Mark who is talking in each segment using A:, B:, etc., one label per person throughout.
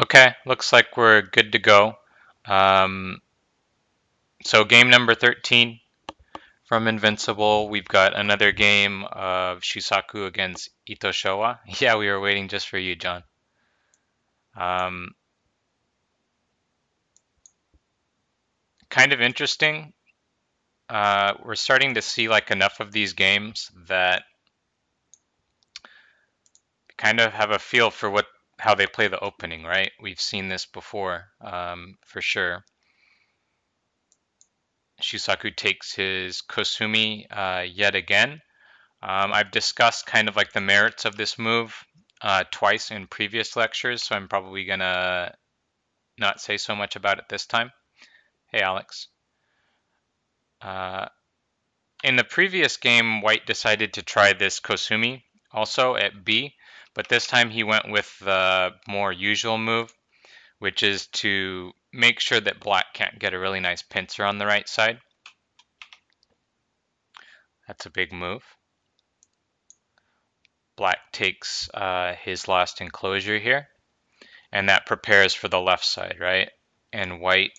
A: Okay, looks like we're good to go. Um, so game number 13 from Invincible. We've got another game of Shusaku against Showa. Yeah, we were waiting just for you, John. Um, kind of interesting. We're starting to see like enough of these games that kind of have a feel for what how they play the opening, right? We've seen this before, for sure. Shusaku takes his Kosumi yet again. I've discussed kind of like the merits of this move twice in previous lectures, so I'm probably gonna not say so much about it this time. Hey, Alex. Uh, in the previous game, White decided to try this Kosumi also at B, but this time he went with the more usual move, which is to make sure that Black can't get a really nice pincer on the right side. That's a big move. Black takes his last enclosure here, and that prepares for the left side, right? And White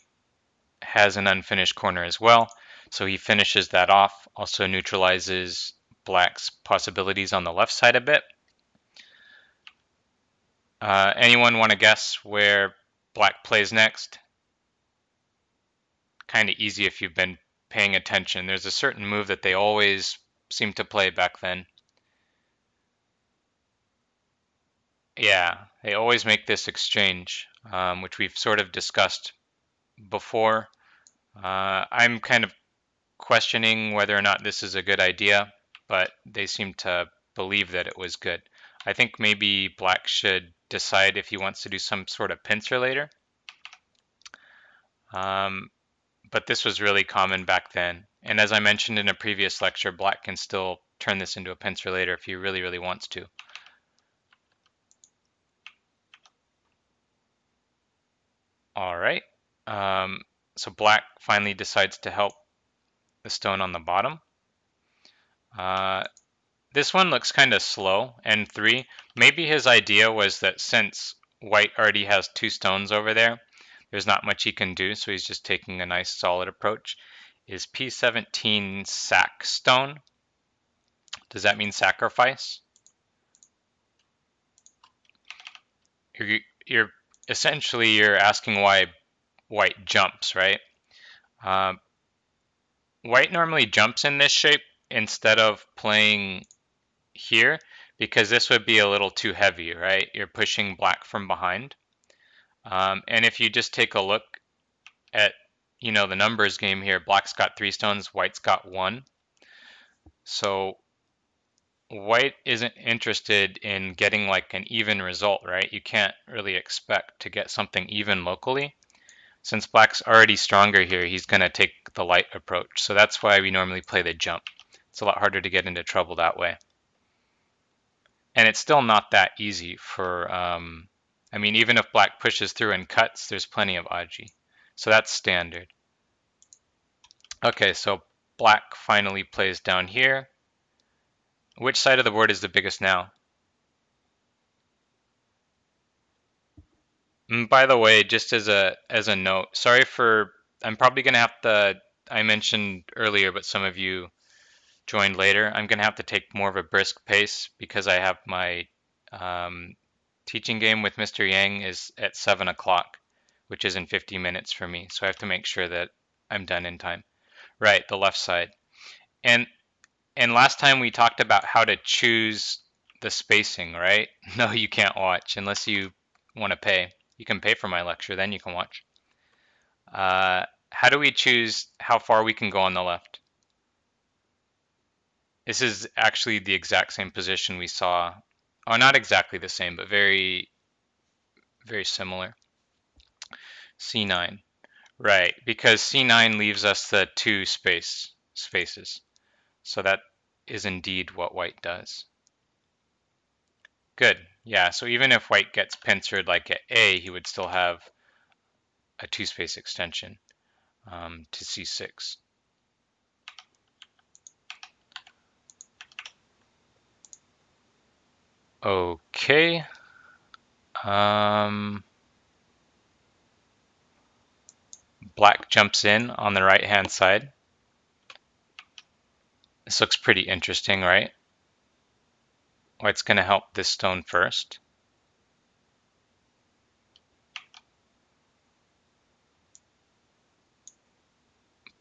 A: has an unfinished corner as well, so he finishes that off, also neutralizes Black's possibilities on the left side a bit. Anyone want to guess where Black plays next? Kind of easy if you've been paying attention. There's a certain move that they always seem to play back then. Yeah, they always make this exchange, which we've sort of discussed before. I'm kind of questioning whether or not this is a good idea, but they seem to believe that it was good. I think maybe Black should decide if he wants to do some sort of pincer later. Um, but this was really common back then. And as I mentioned in a previous lecture, Black can still turn this into a pincer later if he really, really wants to. All right. Um, so Black finally decides to help the stone on the bottom. Uh, This one looks kind of slow, N3. Maybe his idea was that since White already has two stones over there, there's not much he can do, so he's just taking a nice solid approach. Is P17 sack stone? Does that mean sacrifice? You're, you're essentially you're asking why White jumps, right? Um, White normally jumps in this shape instead of playing here because this would be a little too heavy, right? You're pushing Black from behind. And if you just take a look at, the numbers game here, Black's got 3 stones, White's got 1. So White isn't interested in getting like an even result, right? You can't really expect to get something even locally. Since Black's already stronger here, he's going to take the light approach. So that's why we normally play the jump. It's a lot harder to get into trouble that way. And it's still not that easy for, I mean, even if Black pushes through and cuts, there's plenty of Aji. So that's standard. Okay, so Black finally plays down here. Which side of the board is the biggest now? By the way, just as a note, sorry for I'm probably gonna have to I mentioned earlier, but some of you joined later. I'm gonna have to take more of a brisk pace because I have my um, teaching game with Mr. Yang is at 7 o'clock, which is in 50 minutes for me. So I have to make sure that I'm done in time. Right, the left side. And And last time we talked about how to choose the spacing, right? No, you can't watch unless you want to pay. You can pay for my lecture, then you can watch. How do we choose how far we can go on the left? This is actually the exact same position we saw. Oh, not exactly the same, but very, very similar. C9. Right, because C9 leaves us the two spaces. So that is indeed what white does. Good. Yeah, so even if white gets pincered like at A, he would still have a two-space extension to C6. Okay. Um, black jumps in on the right hand side. This looks pretty interesting, right? White's going to help this stone first.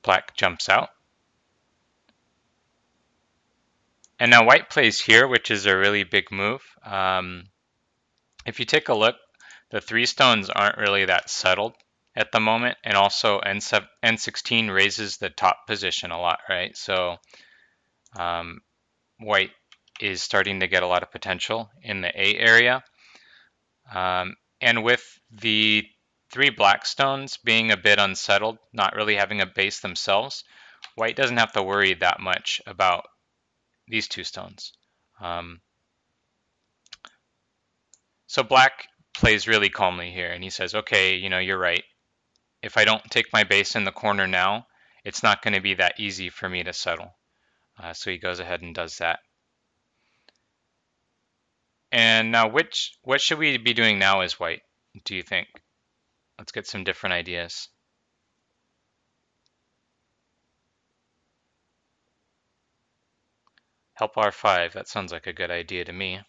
A: Black jumps out. And now white plays here, which is a really big move. If you take a look, the 3 stones aren't really that settled at the moment, and also N16 raises the top position a lot, right? So white is starting to get a lot of potential in the A area. And with the 3 black stones being a bit unsettled, not really having a base themselves, white doesn't have to worry that much about these 2 stones. So black plays really calmly here, and he says, okay, you're right. If I don't take my base in the corner now, it's not going to be that easy for me to settle. So he goes ahead and does that. And now what should we be doing now as white, do you think? Let's get some different ideas. Help R5, that sounds like a good idea to me.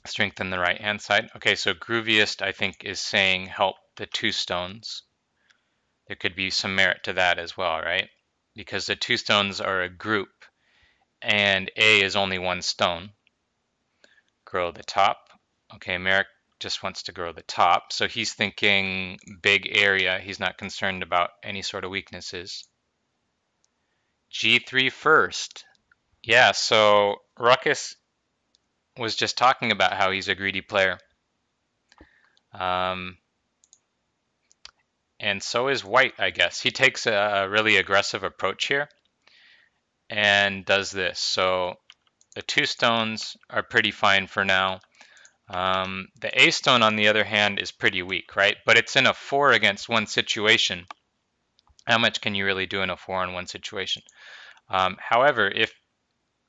A: Strengthen the right hand side. Okay, so Grooviest, I think, is saying help the 2 stones. There could be some merit to that as well, right? Because the 2 stones are a group, and A is only 1 stone. Grow the top. Okay, Merrick just wants to grow the top, so he's thinking big area. He's not concerned about any sort of weaknesses. G3 first. Yeah, so Ruckus was just talking about how he's a greedy player. And so is white, I guess. He takes a really aggressive approach here and does this. So the 2 stones are pretty fine for now. The A stone, on the other hand, is pretty weak, right? But it's in a 4 against 1 situation. How much can you really do in a 4-on-1 situation? However, if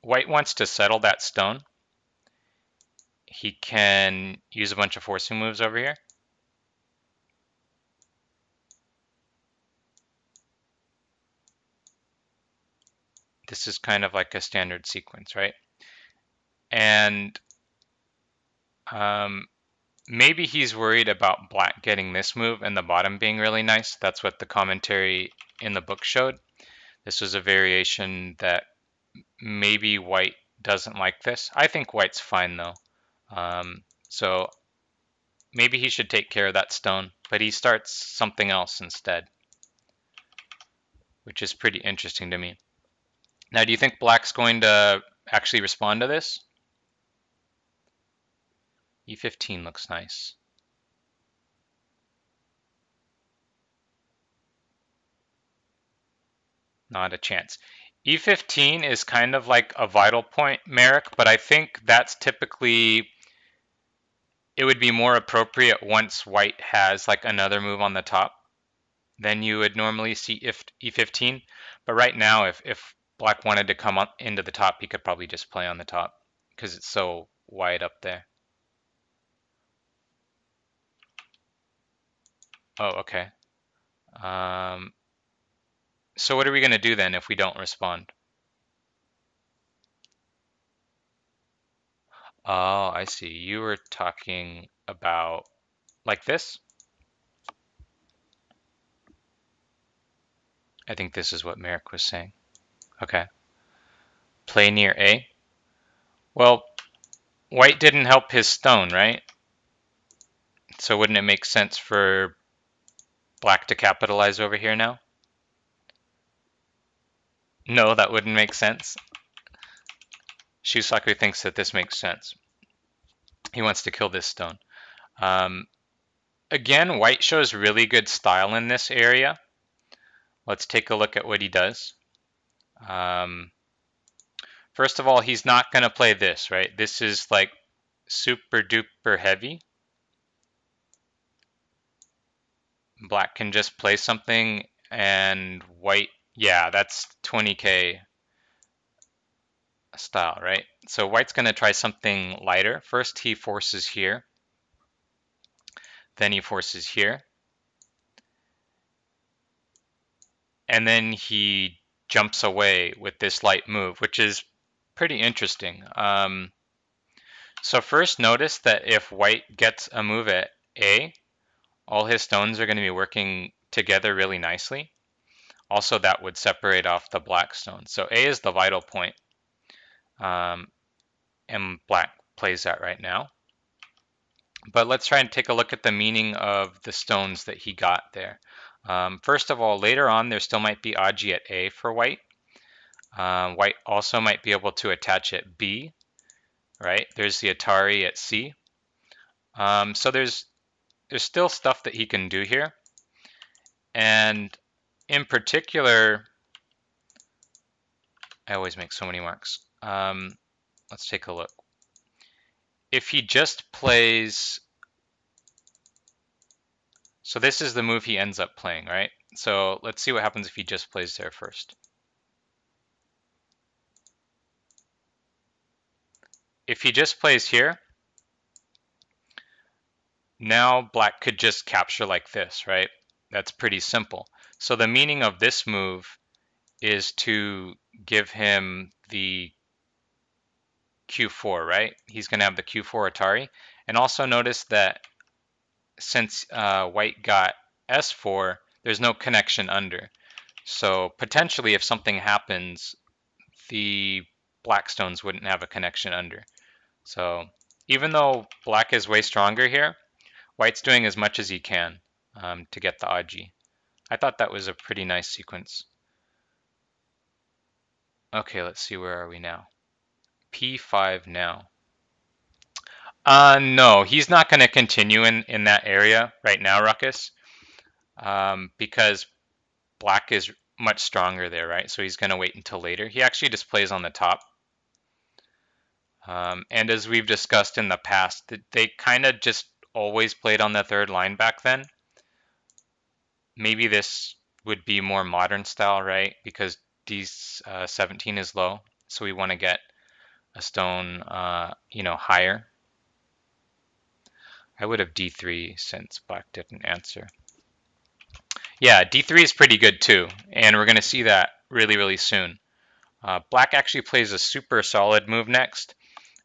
A: white wants to settle that stone, he can use a bunch of forcing moves over here. This is kind of like a standard sequence, right? And maybe he's worried about black getting this move and the bottom being really nice. That's what the commentary in the book showed. This was a variation that maybe white doesn't like this. I think white's fine though. So maybe he should take care of that stone, but he starts something else instead, which is pretty interesting to me. Now, do you think black's going to actually respond to this? E15 looks nice. Not a chance. E15 is kind of like a vital point, Merrick, but I think that's typically, it would be more appropriate once white has like another move on the top than you would normally see if E15. But right now, if black wanted to come up into the top, he could probably just play on the top because it's so wide up there. Oh, okay. So what are we going to do then if we don't respond? Oh, I see. You were talking about like this? I think this is what Merrick was saying. Okay. Play near A. Well, white didn't help his stone, right? So wouldn't it make sense for black to capitalize over here now? No, that wouldn't make sense. Shusaku thinks that this makes sense. He wants to kill this stone. Again, white shows really good style in this area. Let's take a look at what he does. First of all, he's not going to play this, right? This is like super duper heavy. Black can just play something and white, yeah, that's 20k style, right? So white's going to try something lighter. First he forces here. then he forces here, and then he jumps away with this light move, which is pretty interesting. So first notice that if white gets a move at A, all his stones are going to be working together really nicely. Also, that would separate off the black stone. So A is the vital point, and black plays that right now. But let's try and take a look at the meaning of the stones that he got there. First of all, later on, there still might be Aji at A for white. White also might be able to attach at B, right? There's the Atari at C. So there's still stuff that he can do here. And in particular, I always make so many marks. Let's take a look. If he just plays, so this is the move he ends up playing, right? So let's see what happens if he just plays there first. If he just plays here, now black could just capture like this, right? That's pretty simple. So the meaning of this move is to give him the Q4, right? He's going to have the Q4 Atari. And also notice that since white got S4, there's no connection under. So potentially if something happens, the black stones wouldn't have a connection under. So even though black is way stronger here, white's doing as much as he can to get the Aji. I thought that was a pretty nice sequence. Okay, let's see, where are we now? P5 now. No, he's not going to continue in that area right now, Ruckus, because black is much stronger there, right? So he's going to wait until later. He actually just plays on the top. And as we've discussed in the past, they kind of just always played on the third line back then. Maybe this would be more modern style, right? Because D17 is low, so we want to get a stone, higher. I would have D3 since black didn't answer. Yeah, D3 is pretty good too, and we're going to see that really, really soon. Black actually plays a super solid move next.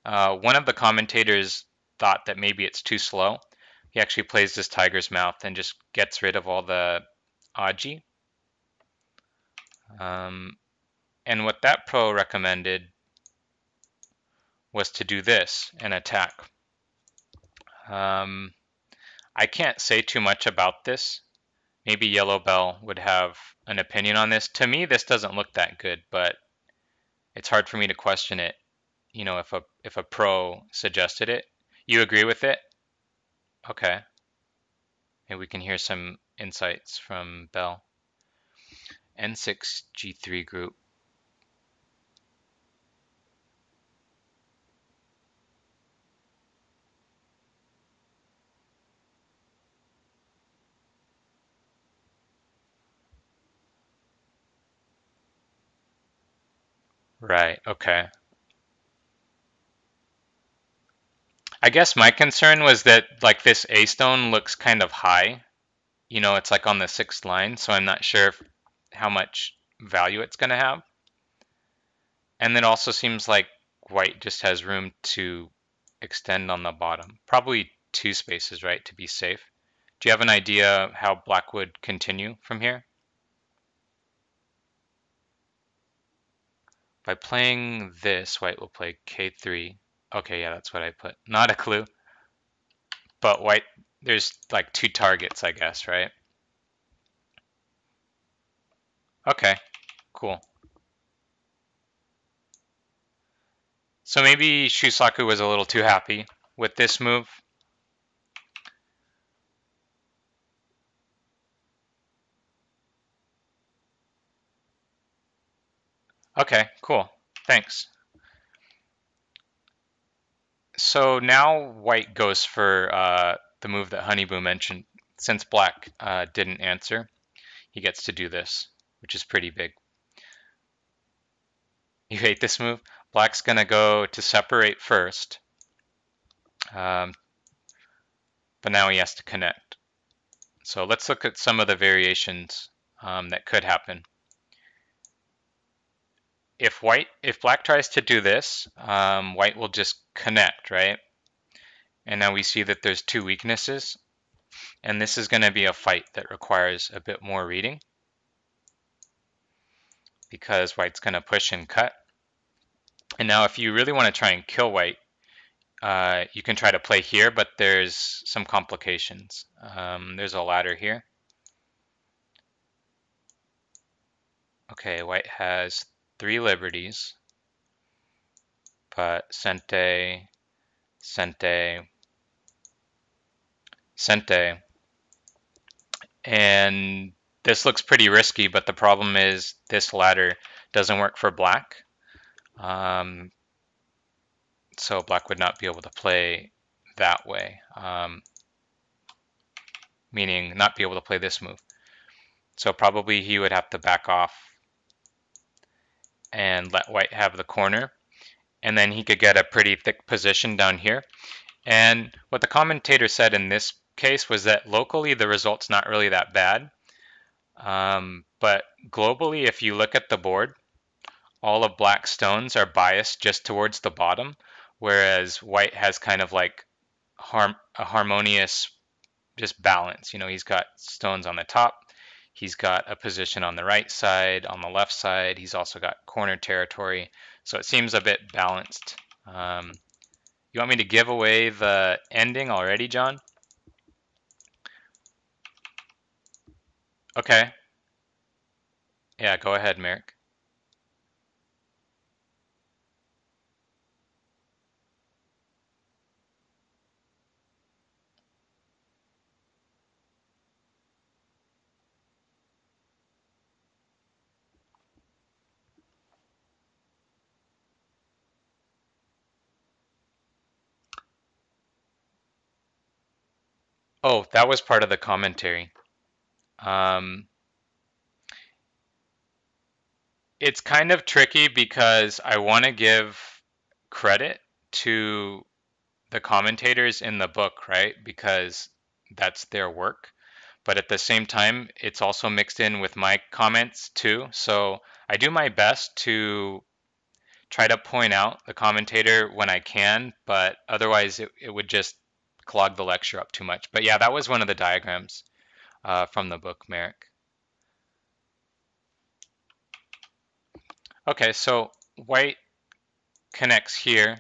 A: One of the commentators thought that maybe it's too slow. He actually plays this tiger's mouth and just gets rid of all the Aji. And what that pro recommended was to do this and attack. I can't say too much about this. Maybe Yellow Bell would have an opinion on this. To me, this doesn't look that good, but it's hard for me to question it. You know, if a pro suggested it. You agree with it? Okay. Maybe we can hear some insights from Bell. N6 G3 group. Right, okay. I guess my concern was that like this A stone looks kind of high. You know, it's like on the 6th line, so I'm not sure how much value it's going to have. And it also seems like white just has room to extend on the bottom. Probably 2 spaces, right, to be safe. Do you have an idea how black would continue from here? By playing this, white will play K3. Okay, yeah, that's what I put. Not a clue. But white, there's like 2 targets, I guess, right? Okay, cool. So maybe Shusaku was a little too happy with this move. Okay, cool. Thanks. So now white goes for the move that Honeyboo mentioned. Since black didn't answer, he gets to do this, which is pretty big. You hate this move? Black's going to go to separate first. but now he has to connect. So let's look at some of the variations that could happen. If black tries to do this, white will just connect, right? And now we see that there's two weaknesses, and this is going to be a fight that requires a bit more reading because white's going to push and cut. And now if you really want to try and kill white, you can try to play here, but there's some complications. There's a ladder here. Okay, white has 3 liberties, but Sente, Sente, Sente. And this looks pretty risky, but the problem is this ladder doesn't work for black. So black would not be able to play that way, meaning not be able to play this move. So probably he would have to back off and let white have the corner, and then he could get a pretty thick position down here. And what the commentator said in this case was that locally the result's not really that bad, but globally, if you look at the board, all of black's stones are biased just towards the bottom, whereas white has kind of like a harmonious just balance. You know, he's got stones on the top, he's got a position on the right side, on the left side, he's also got corner territory, so it seems a bit balanced. You want me to give away the ending already, John? Okay. Yeah, go ahead, Merrick. Oh, that was part of the commentary. It's kind of tricky because I want to give credit to the commentators in the book, right? Because that's their work. But at the same time, it's also mixed in with my comments too. So I do my best to try to point out the commentator when I can, but otherwise it would just clog the lecture up too much. But yeah, that was one of the diagrams from the book, Merrick. Okay, so white connects here,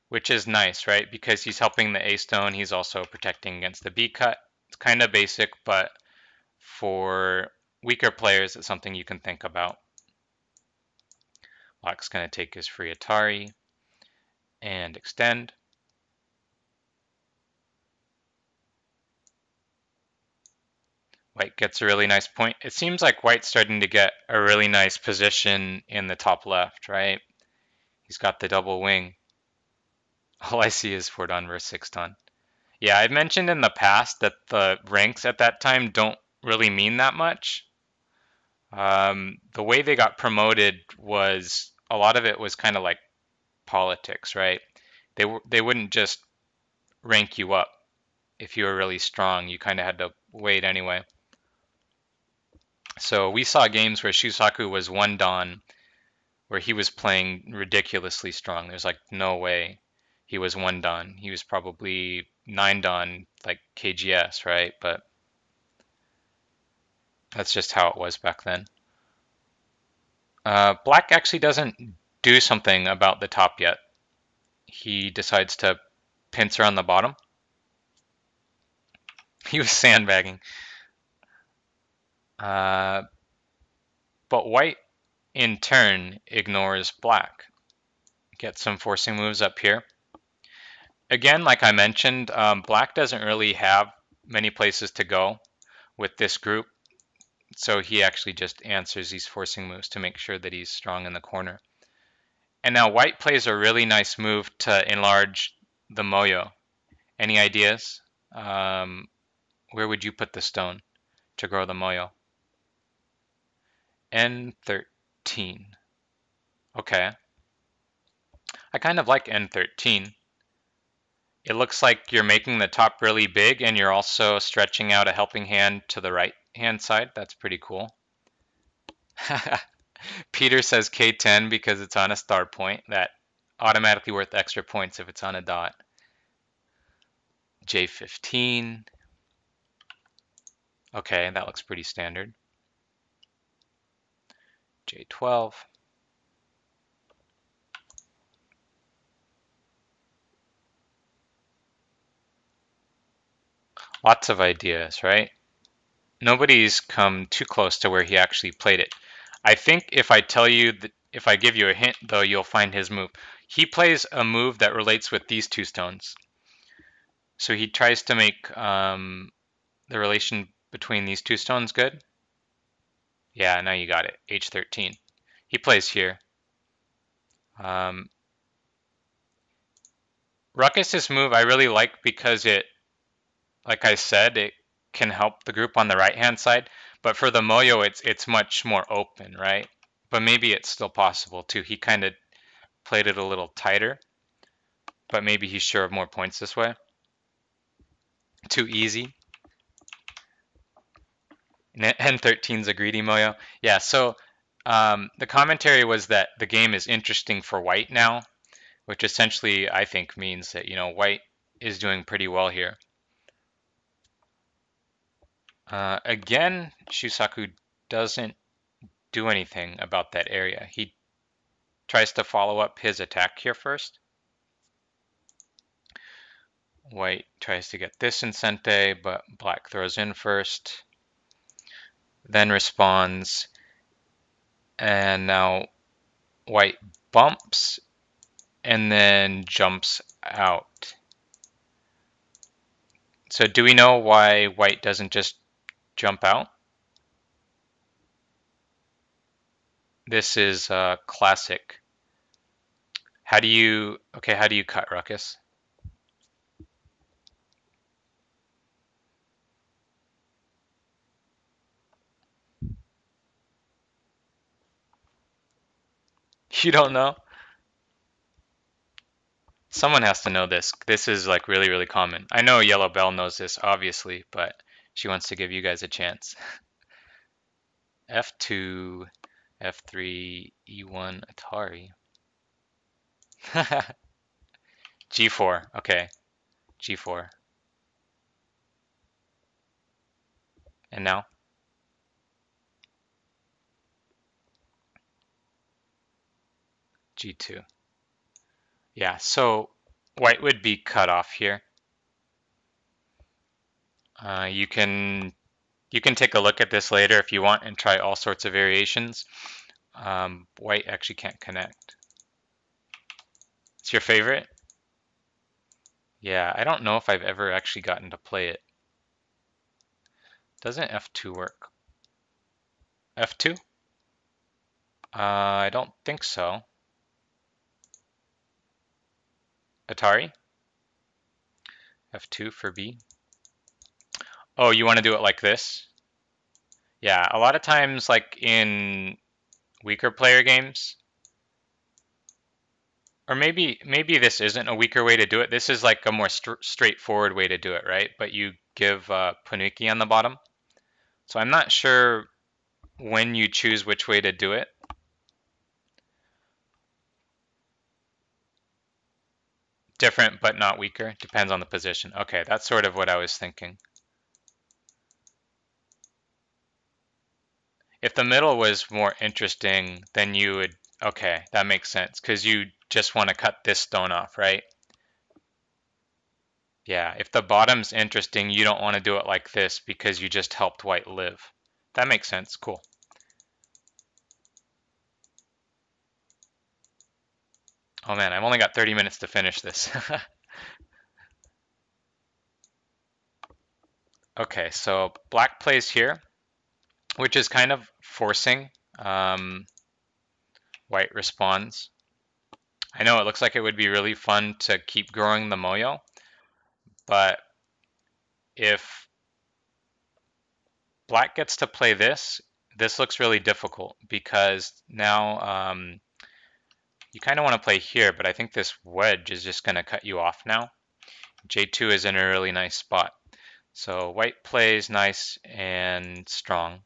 A: which is nice, right? Because he's helping the A stone. He's also protecting against the B cut. It's kind of basic, but for weaker players, it's something you can think about. Black's going to take his free Atari and extend. White gets a really nice point. It seems like white's starting to get a really nice position in the top left, right? He's got the double wing. All I see is 4-dan versus 6-dan. Yeah, I've mentioned in the past that the ranks at that time don't really mean that much. The way they got promoted was a lot of it was kind of like politics, right? They wouldn't just rank you up if you were really strong. You kind of had to wait anyway. So we saw games where Shusaku was 1-dan, where he was playing ridiculously strong. There's like no way he was 1-dan. He was probably 9-dan, like KGS, right? But that's just how it was back then. Black actually doesn't do something about the top yet. He decides to pincer on the bottom. He was sandbagging. But white, in turn, ignores black. Gets some forcing moves up here. Again, like I mentioned, black doesn't really have many places to go with this group. So he actually just answers these forcing moves to make sure that he's strong in the corner. And now white plays a really nice move to enlarge the moyo. Any ideas? Where would you put the stone to grow the moyo? N13. Okay. I kind of like N13. It looks like you're making the top really big and you're also stretching out a helping hand to the right hand side. That's pretty cool. Peter says K10 because it's on a star point. That automatically worth extra points if it's on a dot. J15. Okay, that looks pretty standard. J12. Lots of ideas, right? Nobody's come too close to where he actually played it. I think if I tell you, if I give you a hint, though, you'll find his move. He plays a move that relates with these two stones. So he tries to make the relation between these two stones good. Yeah, now you got it. H13. He plays here. Um, Ruckus's move I really like because it, like I said, it can help the group on the right hand side. But for the Moyo, it's much more open, right? But maybe it's still possible too. He kind of played it a little tighter, but maybe he's sure of more points this way. Too easy. N13 is a greedy Moyo. Yeah, so the commentary was that the game is interesting for white now, which essentially I think means that, white is doing pretty well here. Again, Shusaku doesn't do anything about that area. He tries to follow up his attack here first. White tries to get this incente, but black throws in first, then responds, and now white bumps and then jumps out. So do we know why white doesn't just jump out? This is classic. How do you cut, Ruckus? You don't know? Someone has to know this. This is like really, really common. I know Yellow Bell knows this, obviously, but she wants to give you guys a chance. F2, F3, E1, Atari. G4, okay, G4. And now? G2. Yeah, so white would be cut off here. You can take a look at this later if you want and try all sorts of variations. White actually can't connect. It's your favorite? Yeah, I don't know if I've ever actually gotten to play it. Doesn't F2 work? F2? I don't think so. Atari? F2 for B. Oh, you want to do it like this? Yeah, a lot of times, like in weaker player games, or maybe this isn't a weaker way to do it. This is like a more straightforward way to do it, right? But you give Puniki on the bottom. So I'm not sure when you choose which way to do it. Different but not weaker. Depends on the position. Okay, that's sort of what I was thinking. If the middle was more interesting, then you would, okay, that makes sense, because you just want to cut this stone off, right? Yeah, if the bottom's interesting, you don't want to do it like this because you just helped white live. That makes sense, cool. Oh man, I've only got 30 minutes to finish this. Okay, so black plays here, which is kind of forcing. White responds. I know it looks like it would be really fun to keep growing the Moyo, but if black gets to play this, this looks really difficult because now you kind of want to play here, but I think this wedge is just going to cut you off now. J2 is in a really nice spot. So white plays nice and strong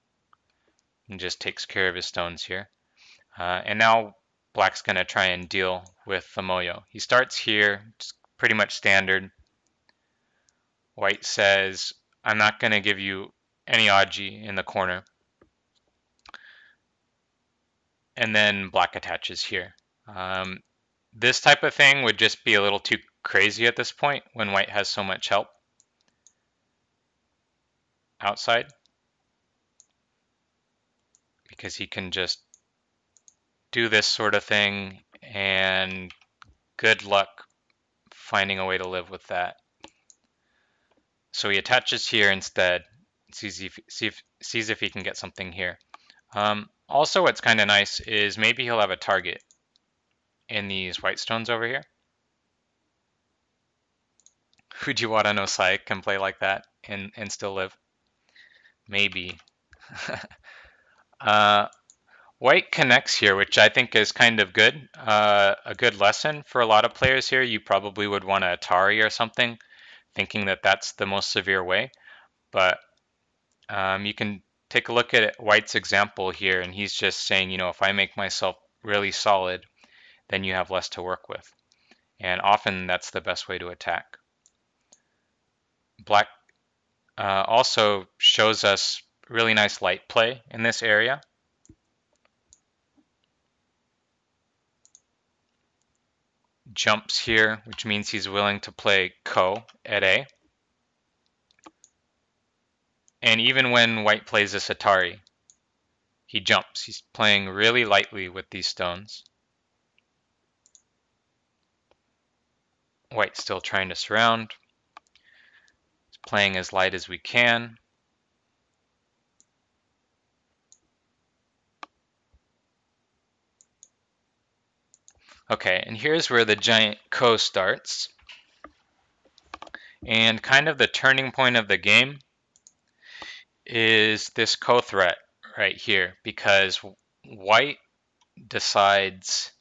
A: and just takes care of his stones here. And now black's going to try and deal with the moyo. He starts here, just pretty much standard. White says, I'm not going to give you any Aji in the corner. And then black attaches here. This type of thing would just be a little too crazy at this point when white has so much help outside, because he can just do this sort of thing and good luck finding a way to live with that. So he attaches here instead, sees if he can get something here. Also, what's kind of nice is maybe he'll have a target in these white stones over here. Fujiwara no Sai can play like that and still live. Maybe. White connects here, which I think is kind of good. A good lesson for a lot of players here. You probably would want to Atari or something, thinking that that's the most severe way. But you can take a look at White's example here, and he's just saying, you know, if I make myself really solid, then you have less to work with. And often that's the best way to attack. Black also shows us really nice light play in this area. Jumps here, which means he's willing to play Ko at A. And even when white plays this Atari, he jumps. He's playing really lightly with these stones. White's still trying to surround. He's playing as light as we can. Okay, and here's where the giant Ko starts. And kind of the turning point of the game is this Ko threat right here, because white decides,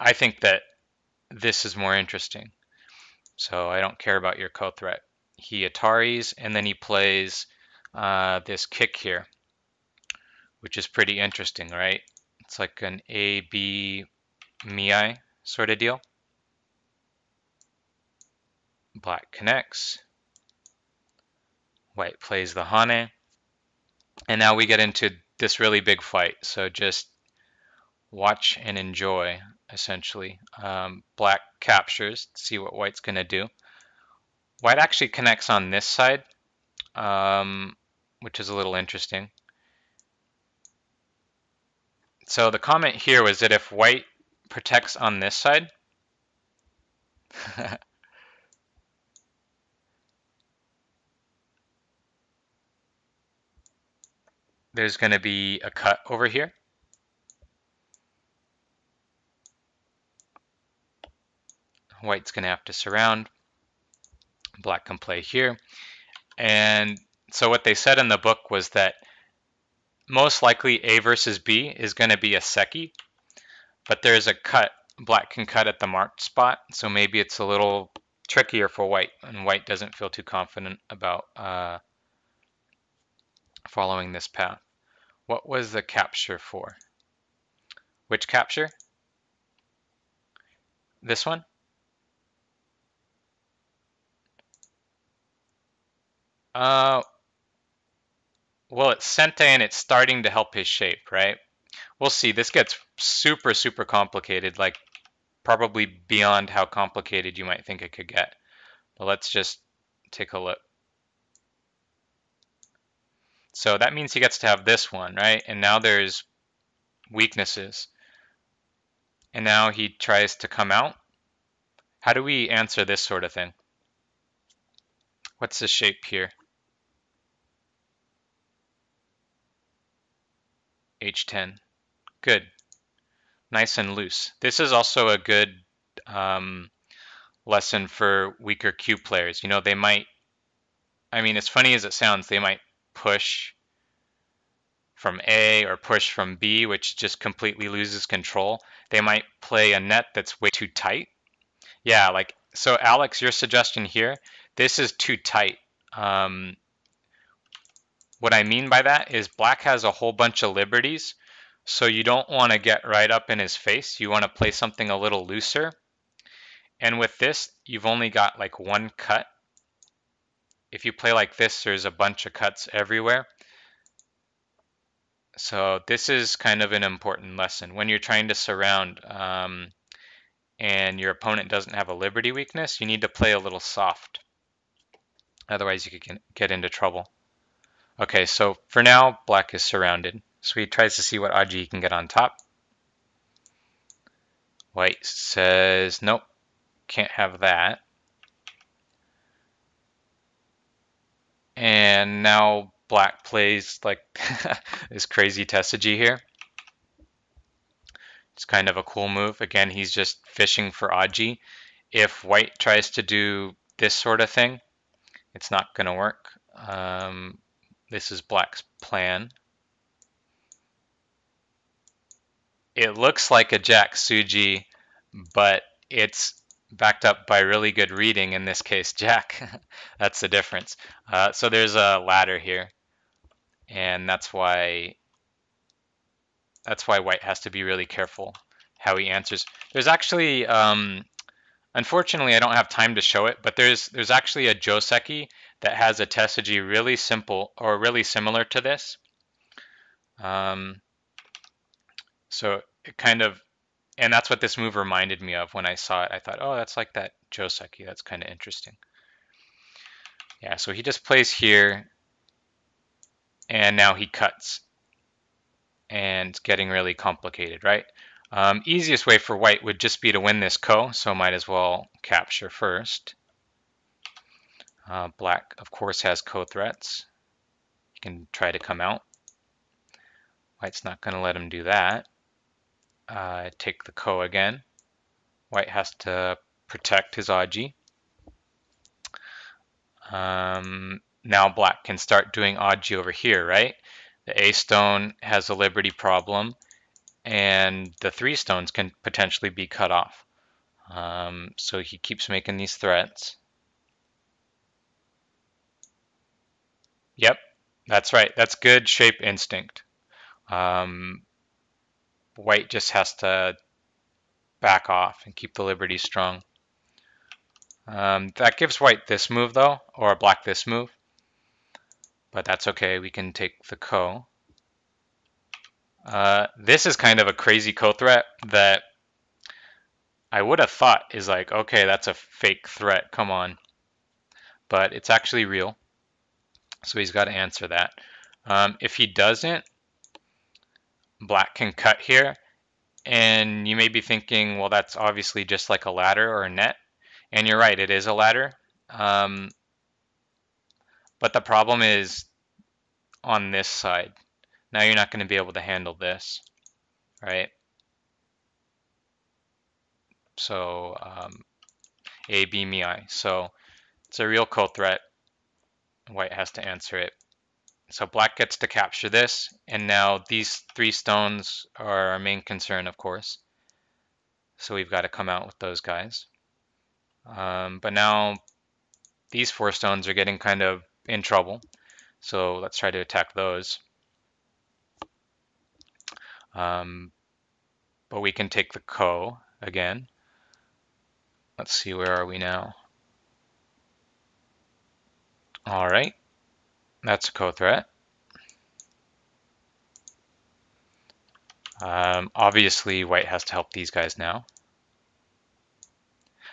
A: I think that this is more interesting. So I don't care about your Ko threat. He Ataris, and then he plays this kick here, which is pretty interesting, right? It's like an A, B, Miai sort of deal. Black connects. White plays the Hane. And now we get into this really big fight. So just watch and enjoy, essentially. Black captures, see what white's going to do. White actually connects on this side, which is a little interesting. So the comment here was that if white protects on this side, there's going to be a cut over here. White's going to have to surround. Black can play here. And so what they said in the book was that most likely A versus B is going to be a Seki, but there's a cut. Black can cut at the marked spot, so maybe it's a little trickier for white, and white doesn't feel too confident about following this path. What was the capture for? Which capture? This one? Well, it's Sente and it's starting to help his shape, right? We'll see. This gets super, super complicated, like probably beyond how complicated you might think it could get. But let's just take a look. So that means he gets to have this one, right? And now there's weaknesses. And now he tries to come out. How do we answer this sort of thing? What's the shape here? H10. Good. Nice and loose. This is also a good lesson for weaker Q players. You know, they might, I mean, as funny as it sounds, they might push from A or push from B, which just completely loses control. They might play a net that's way too tight. Yeah, like So Alex, your suggestion here, this is too tight. What I mean by that is black has a whole bunch of liberties, so you don't want to get right up in his face. You want to play something a little looser. And with this, you've only got like one cut. If you play like this, there's a bunch of cuts everywhere. So this is kind of an important lesson. When you're trying to surround and your opponent doesn't have a liberty weakness, you need to play a little soft. Otherwise, you could get into trouble. Okay, so for now, black is surrounded. So he tries to see what Aji he can get on top. White says, nope, can't have that. And now black plays like this crazy Tessagi here. It's kind of a cool move. Again, he's just fishing for Aji. If white tries to do this sort of thing, it's not going to work. This is black's plan. It looks like a Jack Suji, but it's backed up by really good reading, in this case, Jack. That's the difference. So there's a ladder here, and that's why white has to be really careful how he answers. There's actually, unfortunately, I don't have time to show it, but there's actually a Joseki that has a Tessagi really simple or really similar to this. So it kind of, and that's what this move reminded me of when I saw it. I thought, oh, that's like that Joseki. That's kind of interesting. Yeah, so he just plays here, and now he cuts, and it's getting really complicated, right? Easiest way for white would just be to win this ko, so might as well capture first. Black, of course, has ko threats. He can try to come out. White's not going to let him do that. Take the ko again. White has to protect his Aji. Now black can start doing Aji over here, right? The A stone has a liberty problem, and the 3 stones can potentially be cut off. So he keeps making these threats. Yep, that's right. That's good shape instinct. White just has to back off and keep the liberty strong. That gives white this move though, or black this move. But that's okay, we can take the ko. This is kind of a crazy ko threat that I would have thought is like, okay, that's a fake threat, come on. But it's actually real. So he's got to answer that. If he doesn't, black can cut here. And you may be thinking, well, that's obviously just like a ladder or a net. And you're right, it is a ladder. But the problem is on this side. Now you're not going to be able to handle this, right? So A, B, me, I. So it's a real ko threat. White has to answer it. So black gets to capture this, and now these 3 stones are our main concern, of course. So we've got to come out with those guys. But now these 4 stones are getting kind of in trouble. So let's try to attack those. But we can take the ko again. Let's see, where are we now? All right, that's a ko threat. Obviously, white has to help these guys now.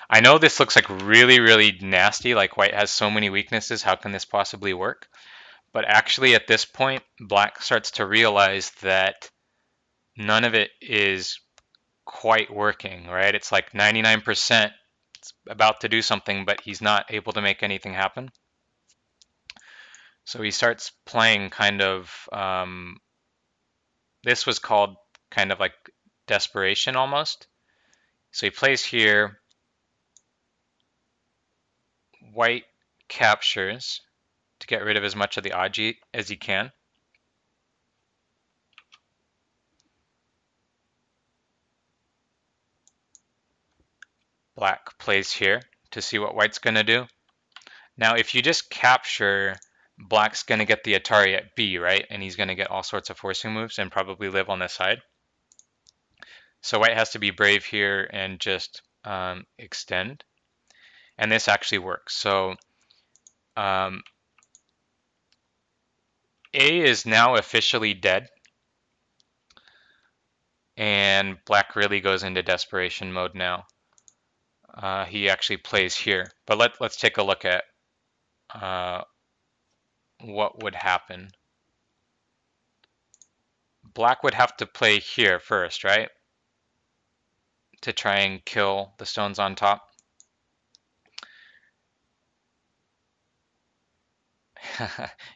A: I know this looks like really, really nasty, like white has so many weaknesses, how can this possibly work? But actually at this point, black starts to realize that none of it is quite working, right? It's like 99%, it's about to do something, but he's not able to make anything happen. So he starts playing kind of, this was called kind of like desperation almost. So he plays here, white captures to get rid of as much of the Aji as he can. Black plays here to see what white's going to do. Now, if you just capture, black's going to get the Atari at B, right? And he's going to get all sorts of forcing moves and probably live on this side. So white has to be brave here and just extend. And this actually works. So A is now officially dead. And black really goes into desperation mode now. He actually plays here. But let's take a look at what would happen. Black would have to play here first, right? To try and kill the stones on top.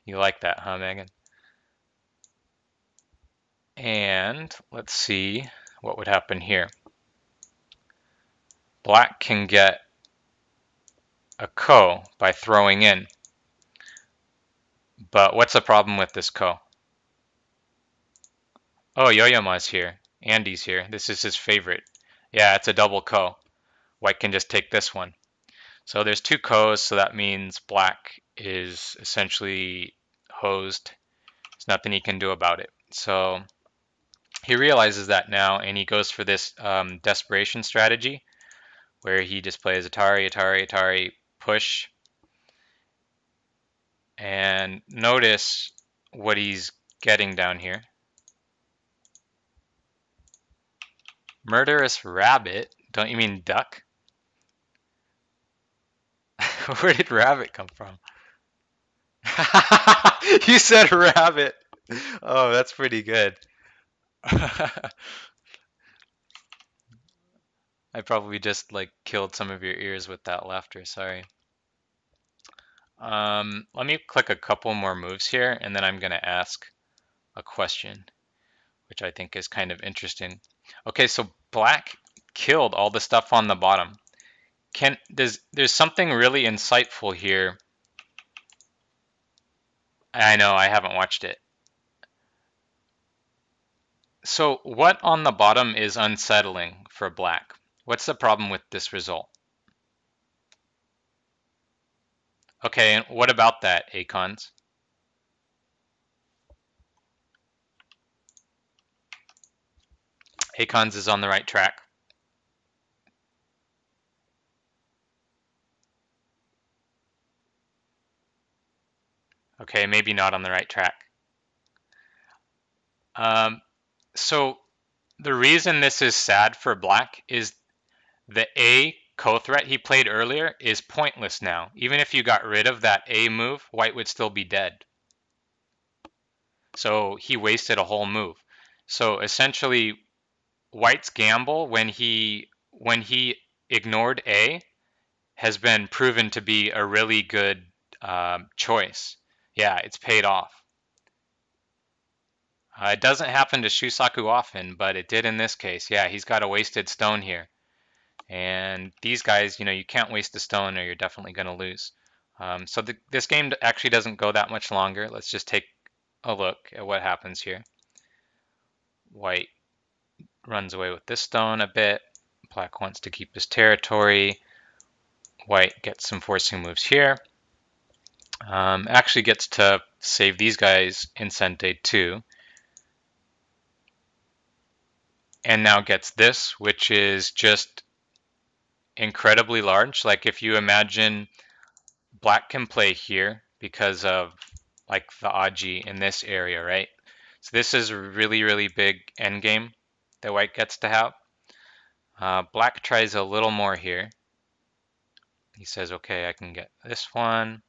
A: You like that, huh, Megan? And let's see what would happen here. Black can get a ko by throwing in. But what's the problem with this ko? Oh, Yoyama's here. Andy's here. This is his favorite. Yeah, it's a double ko. White can just take this one. So there's two ko's, so that means black is essentially hosed. There's nothing he can do about it. So he realizes that now, and he goes for this desperation strategy, where he just plays Atari, Atari, Atari, push. And notice what he's getting down here. Murderous rabbit? Don't you mean duck? Where did rabbit come from? You said rabbit. Oh, that's pretty good. I probably just like killed some of your ears with that laughter. Sorry. Let me click a couple more moves here, and then I'm gonna ask a question, which I think is kind of interesting. Okay, so black killed all the stuff on the bottom. There's something really insightful here. I know, I haven't watched it. So what on the bottom is unsettling for black? What's the problem with this result? Okay, and what about that, Acons? Acons is on the right track. Okay, maybe not on the right track. So the reason this is sad for black is the A co-threat he played earlier is pointless now. Even if you got rid of that A move, white would still be dead. So he wasted a whole move. So essentially, white's gamble when he ignored A has been proven to be a really good choice. Yeah, it's paid off. It doesn't happen to Shusaku often, but it did in this case. Yeah, he's got a wasted stone here. And these guys, you can't waste a stone or you're definitely going to lose. So this game actually doesn't go that much longer. Let's just take a look at what happens here. White runs away with this stone a bit. Black wants to keep his territory. White gets some forcing moves here. Actually gets to save these guys in Sente too. And now gets this, which is just incredibly large. Like if you imagine black can play here because of like the Aji in this area, right? So this is a really, really big endgame that white gets to have. Black tries a little more here. He says, okay, I can get this one,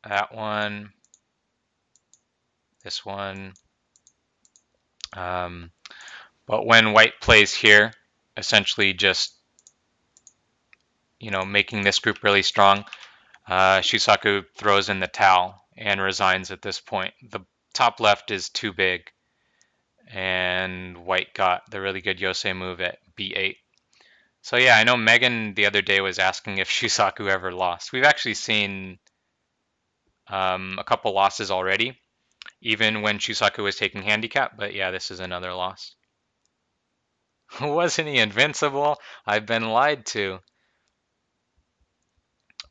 A: that one, this one. But when white plays here, essentially just, making this group really strong, Shusaku throws in the towel and resigns at this point. The top left is too big, and white got the really good Yosei move at B8. So yeah, I know Megan the other day was asking if Shusaku ever lost. We've actually seen a couple losses already, even when Shusaku was taking handicap, but yeah, this is another loss. Wasn't he invincible? I've been lied to.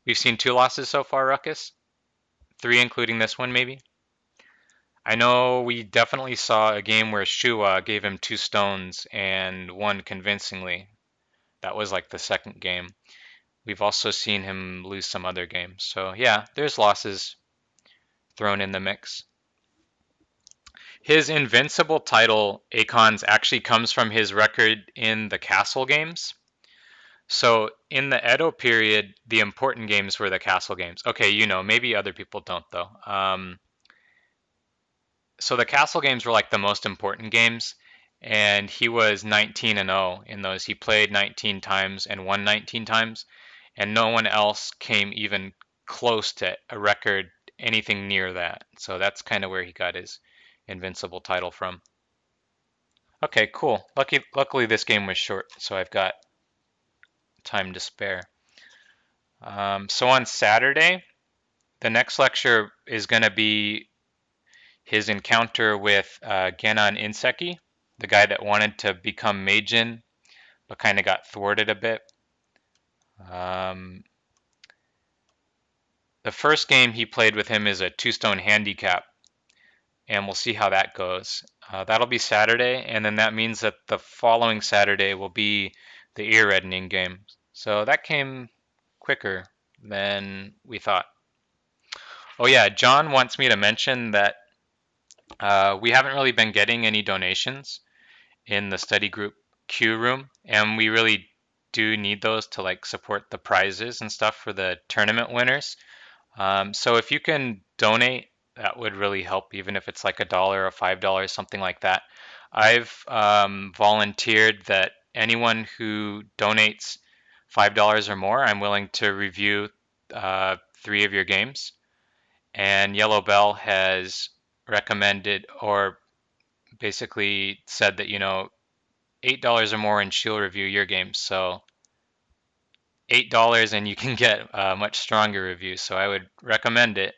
A: We've seen 2 losses so far, Ruckus. 3 including this one, maybe. I know we definitely saw a game where Showa gave him 2 stones and won convincingly. That was like the second game. We've also seen him lose some other games. So yeah, there's losses thrown in the mix. His Invincible title, Akon's, actually comes from his record in the castle games. So in the Edo period, the important games were the castle games. Okay, maybe other people don't though. So the castle games were like the most important games, and he was 19-0 in those. He played 19 times and won 19 times, and no one else came even close to a record anything near that. So that's kind of where he got his Invincible title from. Okay, cool. Luckily this game was short, so I've got time to spare. So on Saturday, the next lecture is going to be his encounter with Genan Inseki, the guy that wanted to become Meijin, but kind of got thwarted a bit. The first game he played with him is a 2-stone handicap, and we'll see how that goes. That'll be Saturday, and then that means that the following Saturday will be the ear reddening game. So that came quicker than we thought. Oh yeah, John wants me to mention that we haven't really been getting any donations in the study group queue room, and we really do need those to like support the prizes and stuff for the tournament winners. So if you can donate, that would really help, even if it's like $1 or $5, something like that. I've volunteered that anyone who donates $5 or more, I'm willing to review 3 of your games. And Yellow Bell has recommended or basically said that, $8 or more and she'll review your games. So $8 and you can get a much stronger review. So I would recommend it,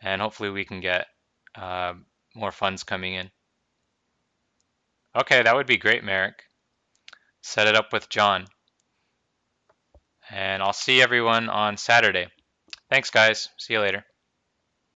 A: and hopefully we can get uh, more funds coming in. Okay, that would be great, Merrick. Set it up with John. And I'll see everyone on Saturday. Thanks, guys. See you later.